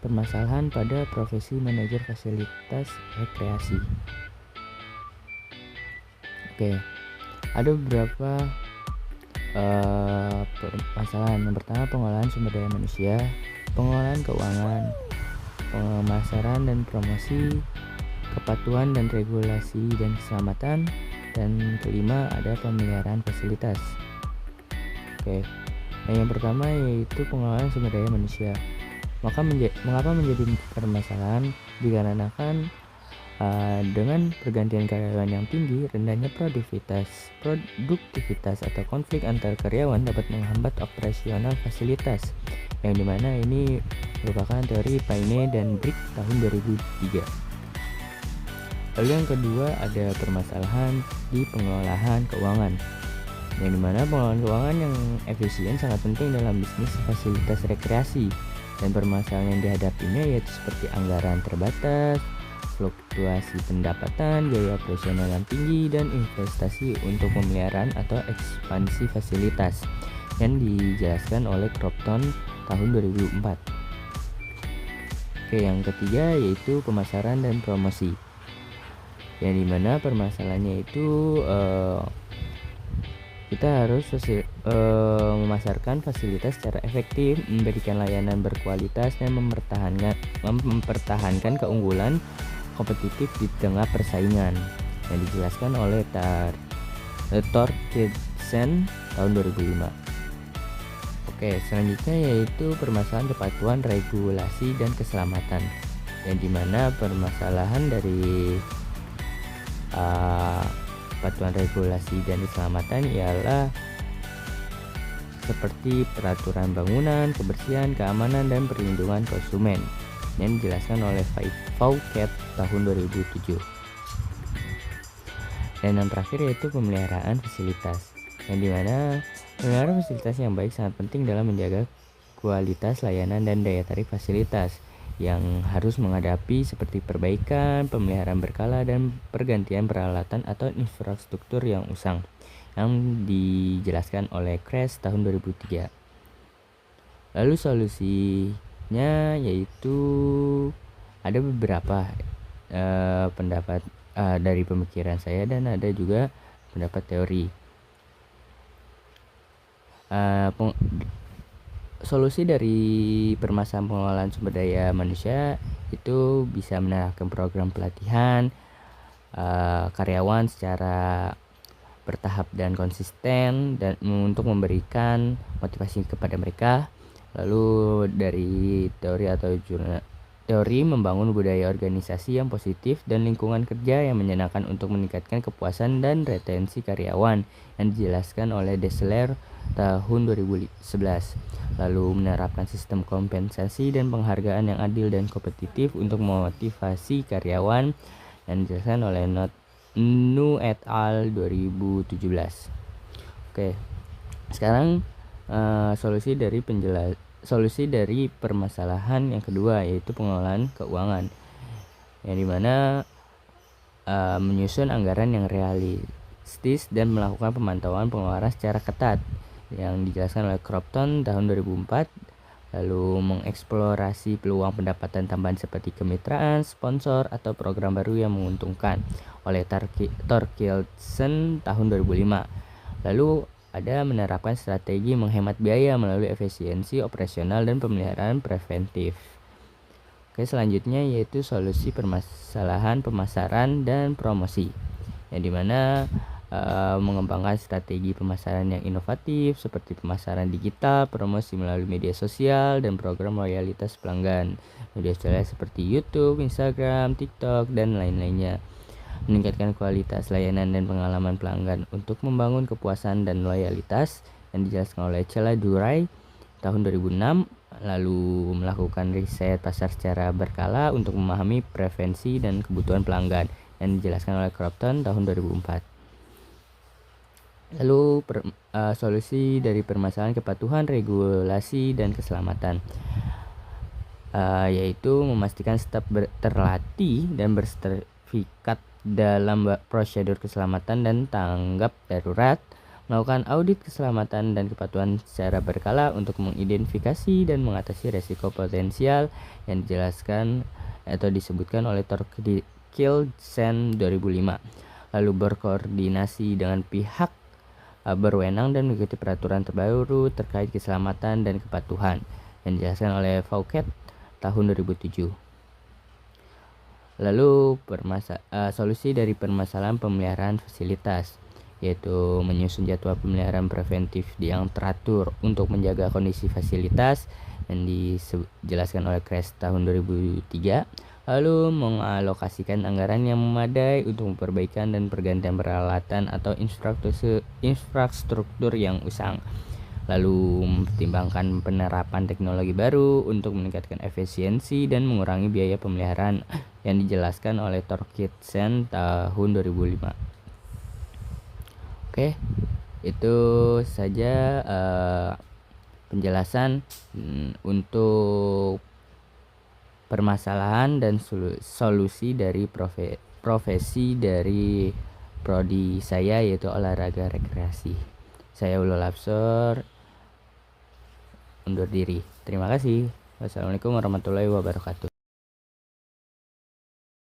permasalahan pada profesi manajer fasilitas rekreasi. Oke, ada beberapa permasalahan. Yang pertama, pengolahan sumber daya manusia, pengelolaan keuangan, pemasaran dan promosi, kepatuhan dan regulasi dan keselamatan, dan kelima ada pemeliharaan fasilitas. Oke, yang pertama yaitu pengelolaan sumber daya manusia. Mengapa menjadi permasalahan? Dikarenakan dengan pergantian karyawan yang tinggi, rendahnya produktivitas atau konflik antar karyawan dapat menghambat operasional fasilitas, yang dimana ini merupakan teori Payne dan Brick tahun 2003. Lalu yang kedua ada permasalahan di pengelolaan keuangan, yang dimana pengelolaan keuangan yang efisien sangat penting dalam bisnis fasilitas rekreasi, dan permasalahan yang dihadapinya yaitu seperti anggaran terbatas, fluktuasi pendapatan, biaya operasional yang tinggi, dan investasi untuk pemeliharaan atau ekspansi fasilitas, yang dijelaskan oleh Cropton tahun 2004. Oke, yang ketiga yaitu pemasaran dan promosi, yang dimana permasalahannya itu kita harus memasarkan fasilitas secara efektif, memberikan layanan berkualitas, dan mempertahankan keunggulan kompetitif di tengah persaingan, yang dijelaskan oleh Thorkildsen tahun 2005. Oke, selanjutnya yaitu permasalahan kepatuhan, regulasi, dan keselamatan, yang dimana permasalahan dari kepatuhan, regulasi, dan keselamatan ialah seperti peraturan bangunan, kebersihan, keamanan, dan perlindungan konsumen, yang dijelaskan oleh Fouquet tahun 2007. Dan yang terakhir yaitu pemeliharaan fasilitas, yang dimana pemeliharaan fasilitas yang baik sangat penting dalam menjaga kualitas layanan dan daya tarik fasilitas, yang harus menghadapi seperti perbaikan, pemeliharaan berkala, dan pergantian peralatan atau infrastruktur yang usang, yang dijelaskan oleh Kress tahun 2003. Lalu solusinya yaitu ada beberapa pendapat dari pemikiran saya, dan ada juga pendapat teori. Solusi dari permasalahan pengelolaan sumber daya manusia itu bisa menerapkan program pelatihan karyawan secara bertahap dan konsisten, dan untuk memberikan motivasi kepada mereka. Lalu dari teori membangun budaya organisasi yang positif dan lingkungan kerja yang menyenangkan untuk meningkatkan kepuasan dan retensi karyawan, yang dijelaskan oleh Dessler tahun 2011. Lalu menerapkan sistem kompensasi dan penghargaan yang adil dan kompetitif untuk memotivasi karyawan, yang dijelaskan oleh Nu et al 2017. Oke, sekarang solusi dari permasalahan yang kedua yaitu pengelolaan keuangan, yang dimana menyusun anggaran yang realistis dan melakukan pemantauan pengeluaran secara ketat, yang dijelaskan oleh Cropton tahun 2004. Lalu mengeksplorasi peluang pendapatan tambahan seperti kemitraan, sponsor, atau program baru yang menguntungkan oleh Thorkildsen tahun 2005. Lalu ada menerapkan strategi menghemat biaya melalui efisiensi operasional dan pemeliharaan preventif. Oke, selanjutnya yaitu solusi permasalahan pemasaran dan promosi, yang dimana mengembangkan strategi pemasaran yang inovatif seperti pemasaran digital, promosi melalui media sosial, dan program loyalitas pelanggan. Media sosial seperti YouTube, Instagram, TikTok, dan lain-lainnya. Meningkatkan kualitas layanan dan pengalaman pelanggan untuk membangun kepuasan dan loyalitas, yang dijelaskan oleh Cela Duray tahun 2006. Lalu melakukan riset pasar secara berkala untuk memahami preferensi dan kebutuhan pelanggan, yang dijelaskan oleh Cropton tahun 2004. Lalu solusi dari permasalahan kepatuhan, regulasi, dan keselamatan, yaitu memastikan staf terlatih dan bersertifikat dalam prosedur keselamatan dan tanggap darurat, melakukan audit keselamatan dan kepatuhan secara berkala untuk mengidentifikasi dan mengatasi resiko potensial yang dijelaskan atau disebutkan oleh Thorkildsen 2005, lalu berkoordinasi dengan pihak berwenang dan mengikuti peraturan terbaru terkait keselamatan dan kepatuhan yang dijelaskan oleh Fouquet tahun 2007. Lalu solusi dari permasalahan pemeliharaan fasilitas, yaitu menyusun jadwal pemeliharaan preventif yang teratur untuk menjaga kondisi fasilitas yang dijelaskan oleh Kress tahun 2003. Lalu mengalokasikan anggaran yang memadai untuk perbaikan dan pergantian peralatan atau infrastruktur yang usang. Lalu mempertimbangkan penerapan teknologi baru untuk meningkatkan efisiensi dan mengurangi biaya pemeliharaan yang dijelaskan oleh Thorkildsen tahun 2005. Oke, itu saja penjelasan untuk permasalahan dan solusi dari profesi dari prodi saya, yaitu olahraga rekreasi. Saya Ulul Absor undur diri. Terima kasih. Wassalamualaikum warahmatullahi wabarakatuh.